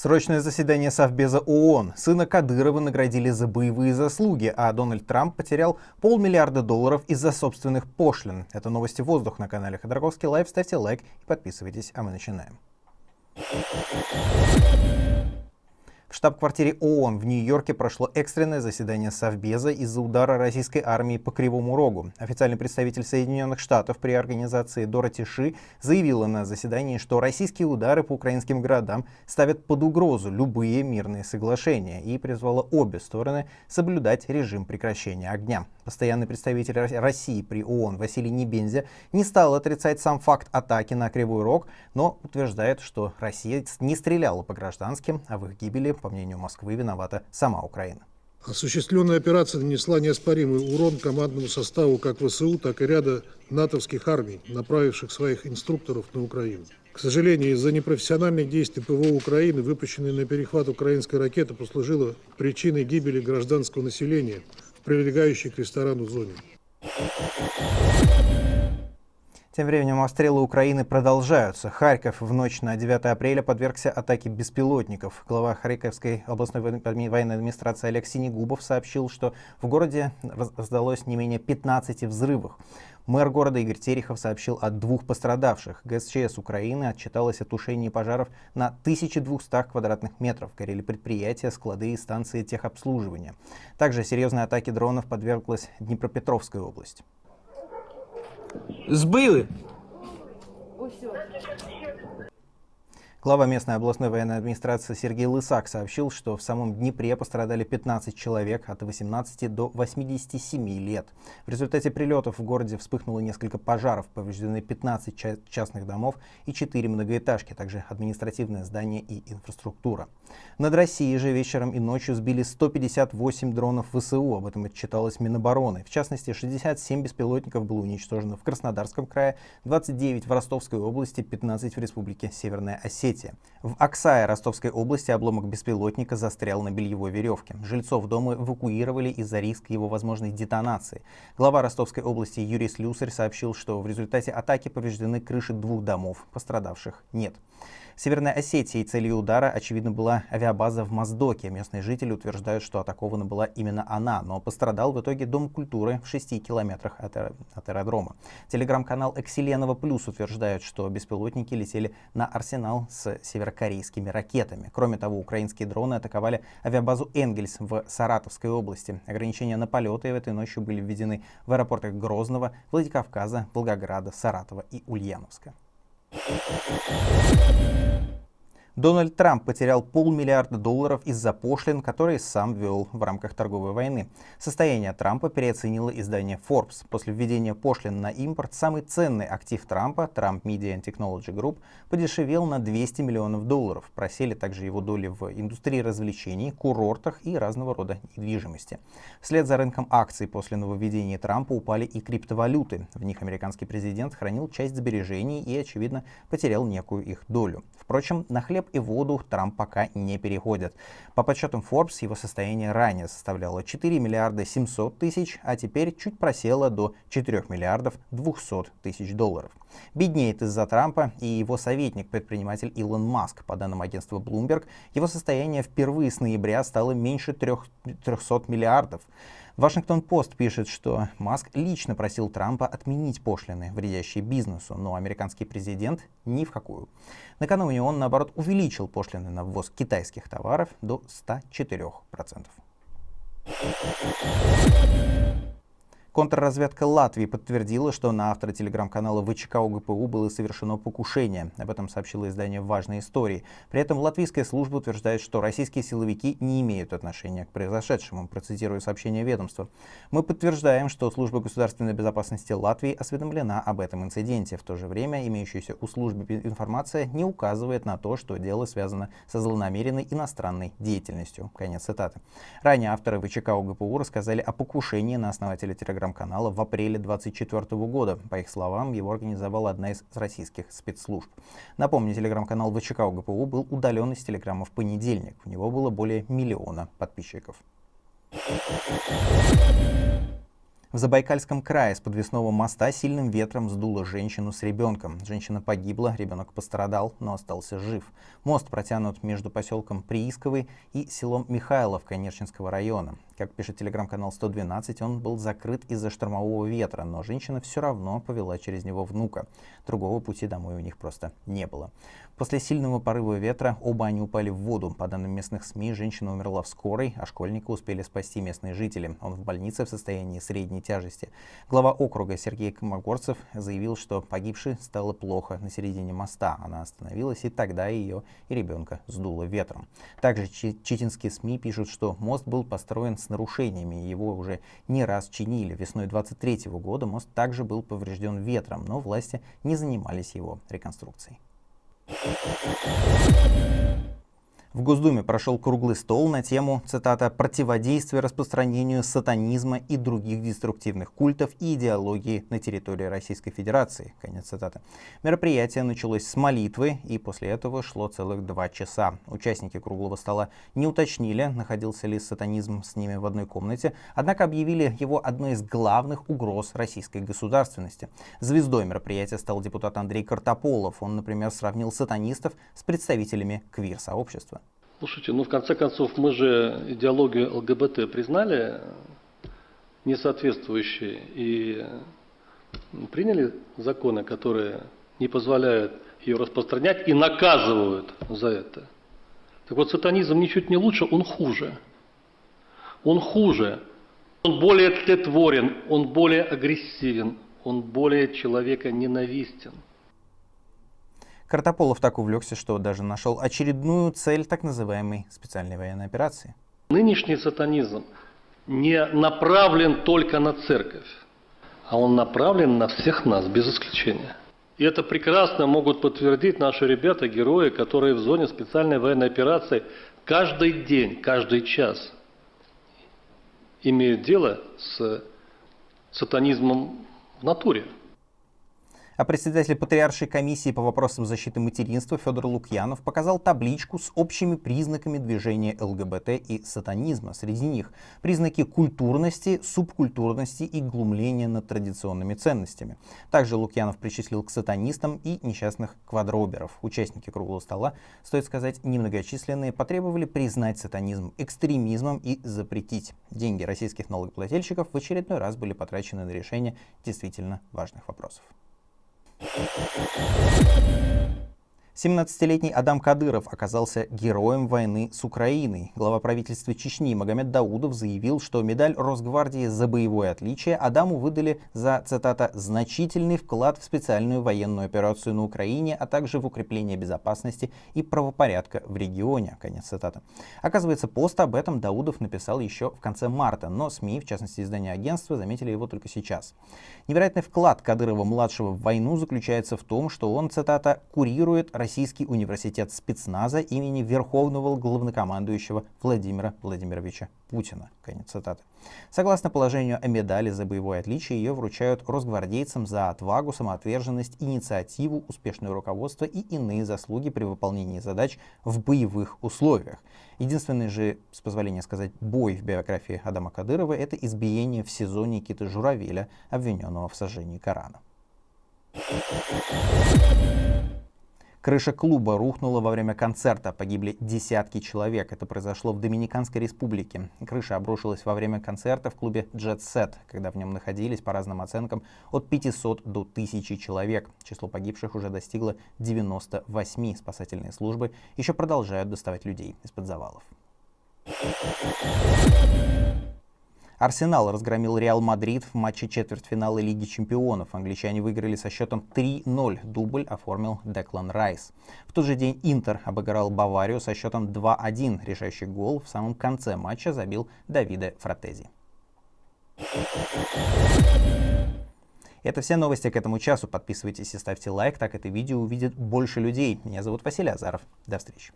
Срочное заседание Совбеза ООН. Сына Кадырова наградили за боевые заслуги, а Дональд Трамп потерял $500 миллиарда из-за собственных пошлин. Это новости «Воздух» на канале Ходорковский Лайв. Ставьте лайк и подписывайтесь, а мы начинаем. В штаб-квартире ООН в Нью-Йорке прошло экстренное заседание Совбеза из-за удара российской армии по Кривому Рогу. Официальный представитель Соединенных Штатов при организации Дороти Ши заявила на заседании, что российские удары по украинским городам ставят под угрозу любые мирные соглашения, и призвала обе стороны соблюдать режим прекращения огня. Постоянный представитель России при ООН Василий Небензя не стал отрицать сам факт атаки на Кривой Рог, но утверждает, что Россия не стреляла по гражданским, а в их гибели, по мнению Москвы, виновата сама Украина. Осуществленная операция нанесла неоспоримый урон командному составу как ВСУ, так и ряда натовских армий, направивших своих инструкторов на Украину. К сожалению, из-за непрофессиональных действий ПВО Украины, выпущенная на перехват украинской ракеты послужила причиной гибели гражданского населения в прилегающей к ресторану зоне. Тем временем обстрелы Украины продолжаются. Харьков в ночь на 9 апреля подвергся атаке беспилотников. Глава Харьковской областной военной администрации Олег Синегубов сообщил, что в городе раздалось не менее 15 взрывов. Мэр города Игорь Терехов сообщил о 2 пострадавших. ГСЧС Украины отчиталась о тушении пожаров на 1200 квадратных метров. Горели предприятия, склады и станции техобслуживания. Также серьезной атаке дронов подверглась Днепропетровская область. Збили. Глава местной областной военной администрации Сергей Лысак сообщил, что в самом Днепре пострадали 15 человек от 18 до 87 лет. В результате прилетов в городе вспыхнуло несколько пожаров, повреждены 15 частных домов и 4 многоэтажки, также административное здание и инфраструктура. Над Россией же вечером и ночью сбили 158 дронов ВСУ, об этом отчиталось Минобороны. В частности, 67 беспилотников было уничтожено в Краснодарском крае, 29 в Ростовской области, 15 в Республике Северная Осетия. В Аксае Ростовской области обломок беспилотника застрял на бельевой веревке. Жильцов дома эвакуировали из-за риска его возможной детонации. Глава Ростовской области Юрий Слюсарь сообщил, что в результате атаки повреждены крыши 2 домов, пострадавших нет. В Северной Осетии целью удара, очевидно, была авиабаза в Моздоке. Местные жители утверждают, что атакована была именно она, но пострадал в итоге Дом культуры в 6 километрах от аэродрома. Телеграм-канал Экселенова Плюс утверждает, что беспилотники летели на Арсенал с северокорейскими ракетами. Кроме того, украинские дроны атаковали авиабазу Энгельс в Саратовской области. Ограничения на полеты этой ночью были введены в аэропортах Грозного, Владикавказа, Волгограда, Саратова и Ульяновска. Дональд Трамп потерял $500 миллиарда из-за пошлин, которые сам ввел в рамках торговой войны. Состояние Трампа переоценило издание Forbes. После введения пошлин на импорт самый ценный актив Трампа, Trump Media and Technology Group, подешевел на $200 миллионов. Просели также его доли в индустрии развлечений, курортах и разного рода недвижимости. Вслед за рынком акций после нововведения Трампа упали и криптовалюты. В них американский президент хранил часть сбережений и, очевидно, потерял некую их долю. Впрочем, на хлеб и воду Трамп пока не переходит. По подсчетам Forbes, его состояние ранее составляло $4 миллиарда 700 тысяч, а теперь чуть просело до $4 миллиардов 200 тысяч. Беднеет из-за Трампа и его советник-предприниматель Илон Маск. По данным агентства Bloomberg, его состояние впервые с ноября стало меньше 300 миллиардов. Вашингтон-Пост пишет, что Маск лично просил Трампа отменить пошлины, вредящие бизнесу, но американский президент ни в какую. Накануне он, наоборот, увеличил пошлины на ввоз китайских товаров до 104%. Контрразведка Латвии подтвердила, что на автора телеграм-канала ВЧК ОГПУ было совершено покушение. Об этом сообщило издание «Важные истории». При этом латвийская служба утверждает, что российские силовики не имеют отношения к произошедшему. Процитирую сообщение ведомства. «Мы подтверждаем, что служба государственной безопасности Латвии осведомлена об этом инциденте. В то же время имеющаяся у службы информация не указывает на то, что дело связано со злонамеренной иностранной деятельностью». Конец цитаты. Ранее авторы ВЧК ОГПУ рассказали о покушении на основателя телеграм-канала в апреле 2024 года. По их словам, его организовала одна из российских спецслужб. Напомню, телеграм-канал ВЧК ОГПУ был удален из Телеграма в понедельник. У него было более 1 миллиона подписчиков. В Забайкальском крае с подвесного моста сильным ветром сдуло женщину с ребенком. Женщина погибла, ребенок пострадал, но остался жив. Мост протянут между поселком Приисковый и селом Михайловка Нерчинского района. Как пишет телеграм-канал 112, он был закрыт из-за штормового ветра, но женщина все равно повела через него внука. Другого пути домой у них просто не было. После сильного порыва ветра оба они упали в воду. По данным местных СМИ, женщина умерла в скорой, а школьника успели спасти местные жители. Он в больнице в состоянии средней тяжести. Глава округа Сергей Комогорцев заявил, что погибшей стало плохо на середине моста. Она остановилась, и тогда ее и ребенка сдуло ветром. Также читинские СМИ пишут, что мост был построен с нарушениями. Его уже не раз чинили. Весной 2023 года мост также был поврежден ветром, но власти не занимались его реконструкцией. В Госдуме прошел круглый стол на тему, цитата, «противодействия распространению сатанизма и других деструктивных культов и идеологии на территории Российской Федерации». Конец цитаты. Мероприятие началось с молитвы, и после этого шло целых 2 часа. Участники круглого стола не уточнили, находился ли сатанизм с ними в одной комнате, однако объявили его одной из главных угроз российской государственности. Звездой мероприятия стал депутат Андрей Картополов. Он, например, сравнил сатанистов с представителями квир-сообщества. Слушайте, в конце концов, мы же идеологию ЛГБТ признали несоответствующей и приняли законы, которые не позволяют ее распространять и наказывают за это. Так вот, сатанизм ничуть не лучше, он хуже. Он хуже. Он более тлетворен, он более агрессивен, он более человека ненавистен. Картополов так увлекся, что даже нашел очередную цель так называемой специальной военной операции. Нынешний сатанизм не направлен только на церковь, а он направлен на всех нас, без исключения. И это прекрасно могут подтвердить наши ребята, герои, которые в зоне специальной военной операции каждый день, каждый час имеют дело с сатанизмом в натуре. А председатель Патриаршей комиссии по вопросам защиты материнства Федор Лукьянов показал табличку с общими признаками движения ЛГБТ и сатанизма. Среди них признаки культурности, субкультурности и глумления над традиционными ценностями. Также Лукьянов причислил к сатанистам и несчастных квадроберов. Участники круглого стола, стоит сказать, немногочисленные, потребовали признать сатанизм экстремизмом и запретить. Деньги российских налогоплательщиков в очередной раз были потрачены на решение действительно важных вопросов. 17-летний Адам Кадыров оказался героем войны с Украиной. Глава правительства Чечни Магомед Даудов заявил, что медаль Росгвардии за боевое отличие Адаму выдали за, цитата, «значительный вклад в специальную военную операцию на Украине, а также в укрепление безопасности и правопорядка в регионе». Конец цитаты. Оказывается, пост об этом Даудов написал еще в конце марта, но СМИ, в частности издание агентства, заметили его только сейчас. Невероятный вклад Кадырова-младшего в войну заключается в том, что он, цитата, «курирует Российский университет спецназа имени Верховного главнокомандующего Владимира Владимировича Путина». Конец цитаты. Согласно положению о медали за боевое отличие, ее вручают росгвардейцам за отвагу, самоотверженность, инициативу, успешное руководство и иные заслуги при выполнении задач в боевых условиях. Единственный же, с позволения сказать, бой в биографии Адама Кадырова — это избиение в СИЗО Никиты Журавеля, обвиненного в сожжении Корана. Крыша клуба рухнула во время концерта. Погибли десятки человек. Это произошло в Доминиканской республике. Крыша обрушилась во время концерта в клубе Jet Set, когда в нем находились, по разным оценкам, от 500 до 1000 человек. Число погибших уже достигло 98. Спасательные службы еще продолжают доставать людей из-под завалов. Арсенал разгромил Реал Мадрид в матче четвертьфинала Лиги Чемпионов. Англичане выиграли со счетом 3-0. Дубль оформил Деклан Райс. В тот же день Интер обыграл Баварию со счетом 2-1. Решающий гол в самом конце матча забил Давиде Фратези. Это все новости к этому часу. Подписывайтесь и ставьте лайк, так это видео увидит больше людей. Меня зовут Василий Азаров. До встречи.